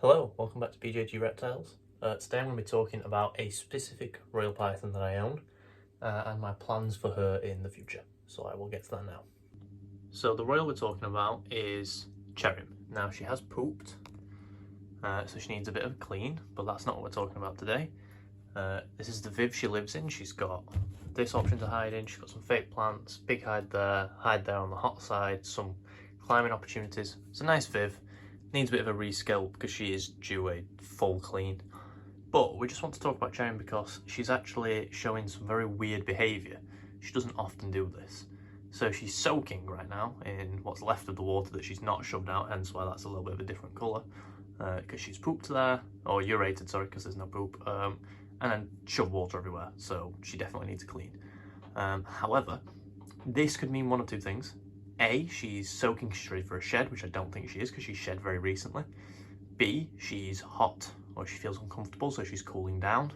Hello, welcome back to PJG Reptiles. Today I'm going to be talking about a specific royal python that I own and my plans for her in the future. So I will get to that now. So the royal we're talking about is Cherrim. Now she has pooped, so she needs a bit of a clean, but that's not what we're talking about today. This is the viv she lives in. She's got this option to hide in, she's got some fake plants, big hide there on the hot side, some climbing opportunities. It's a nice viv. Needs a bit of a rescale because she is due a full clean. But we just want to talk about Cherrim because she's actually showing some very weird behaviour. She doesn't often do this. So she's soaking right now in what's left of the water that she's not shoved out, hence why that's a little bit of a different colour. Because she's pooped there, or urated, sorry, because there's no poop, and then shoved water everywhere, so she definitely needs a clean. However, this could mean one of two things. A, she's soaking straight for a shed, which I don't think she is because she shed very recently. B, she's hot or she feels uncomfortable, so she's cooling down.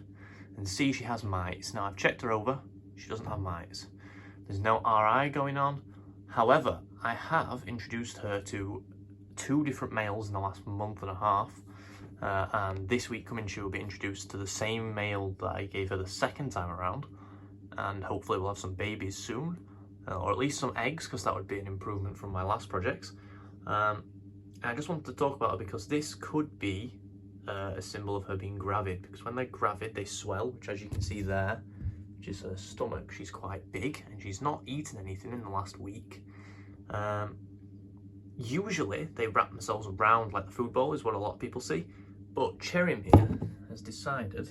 And C, she has mites. Now I've checked her over, she doesn't have mites. There's no RI going on. However, I have introduced her to 2 different males in the last month and a half. And this week coming she will be introduced to the same male that I gave her the second time around. And hopefully we'll have some babies soon. Or at least some eggs, because that would be an improvement from my last projects. I just wanted to talk about her because this could be a symbol of her being gravid, because when they're gravid they swell, which as you can see there, which is her stomach, she's quite big and she's not eaten anything in the last week. Usually they wrap themselves around like the food bowl is what a lot of people see, but Cherrim here has decided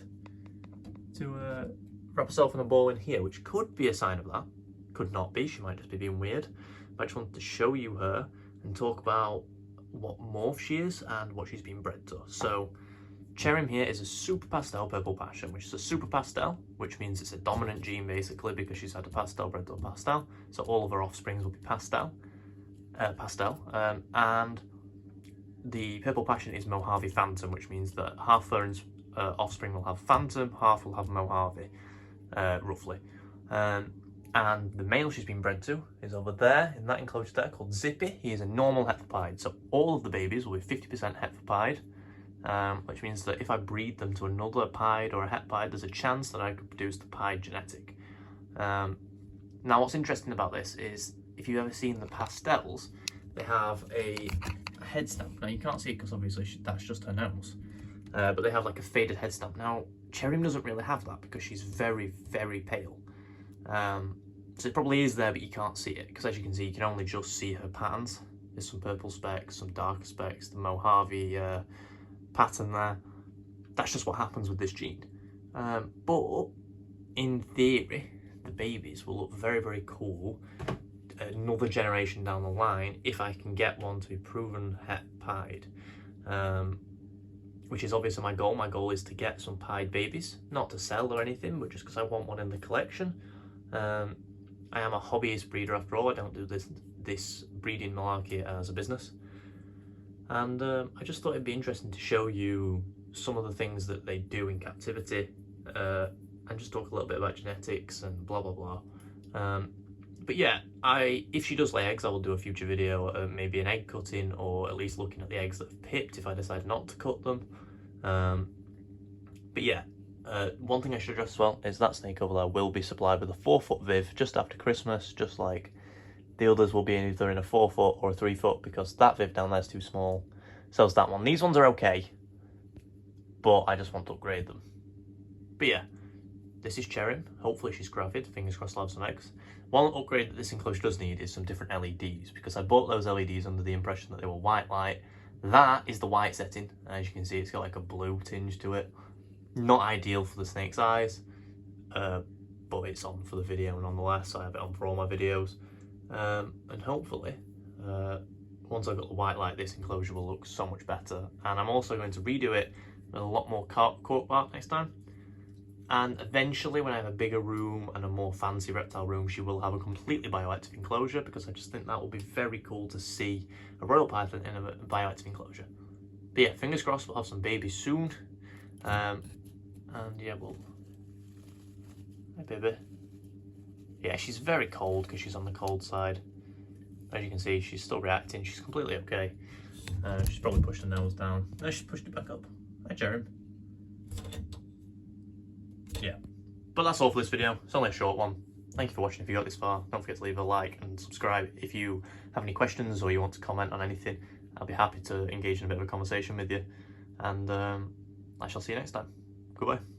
to wrap herself in a ball in here, which could be a sign of that. Could not be, she might just be being weird. But I just wanted to show you her and talk about what morph she is and what she's been bred to. So Cherrim here is a super pastel purple passion, which is a super pastel, which means it's a dominant gene basically because she's had a pastel bred to a pastel. So all of her offsprings will be pastel. And the purple passion is Mojave Phantom, which means that half her offspring will have Phantom, half will have Mojave, roughly. And the male she's been bred to is over there in that enclosure there called Zippy. He is a normal Pied, so all of the babies will be 50% Pied, which means that if I breed them to another Pied or a Pied, there's a chance that I could produce the Pied genetic. Now what's interesting about this is if you've ever seen the pastels, they have a head stamp. Now you can't see it because obviously that's just her nose, but they have like a faded head stamp. Now Cherrim doesn't really have that because she's very, very pale. So it probably is there, but you can't see it because as you can see, you can only just see her patterns. There's some purple specks, some darker specks, the Mojave pattern there. That's just what happens with this gene. But in theory, the babies will look very, very cool another generation down the line if I can get one to be proven Pied. Which is obviously my goal. My goal is to get some Pied babies, not to sell or anything, but just because I want one in the collection. I am a hobbyist breeder after all. I don't do this breeding malarkey as a business. And I just thought it'd be interesting to show you some of the things that they do in captivity and just talk a little bit about genetics and blah blah blah. But yeah, if she does lay eggs, I will do a future video, maybe an egg cutting or at least looking at the eggs that have pipped if I decide not to cut them. But yeah, one thing I should address as well is that snake over there will be supplied with a 4-foot viv just after Christmas, just like the others will be either in a 4-foot or a 3-foot because that viv down there is too small. So is that one. These ones are okay, but I just want to upgrade them. But yeah, this is Cherrim. Hopefully she's gravid. Fingers crossed I'll have some eggs. One upgrade that this enclosure does need is some different LEDs because I bought those LEDs under the impression that they were white light. That is the white setting. As you can see, it's got like a blue tinge to it. Not ideal for the snake's eyes, but it's on for the video nonetheless. I have it on for all my videos. And hopefully, once I've got the white light, this enclosure will look so much better. And I'm also going to redo it with a lot more cork bark next time. And eventually, when I have a bigger room and a more fancy reptile room, she will have a completely bioactive enclosure because I just think that will be very cool to see a royal python in a bioactive enclosure. But yeah, fingers crossed we'll have some babies soon. And yeah, well, hi baby. Yeah, she's very cold because she's on the cold side. As you can see, she's still reacting. She's completely okay. She's probably pushed her nose down. No, she's pushed it back up. Hi, Cherrim. Yeah. But that's all for this video. It's only a short one. Thank you for watching if you got this far. Don't forget to leave a like and subscribe if you have any questions or you want to comment on anything. I'll be happy to engage in a bit of a conversation with you. And I shall see you next time. Goodbye.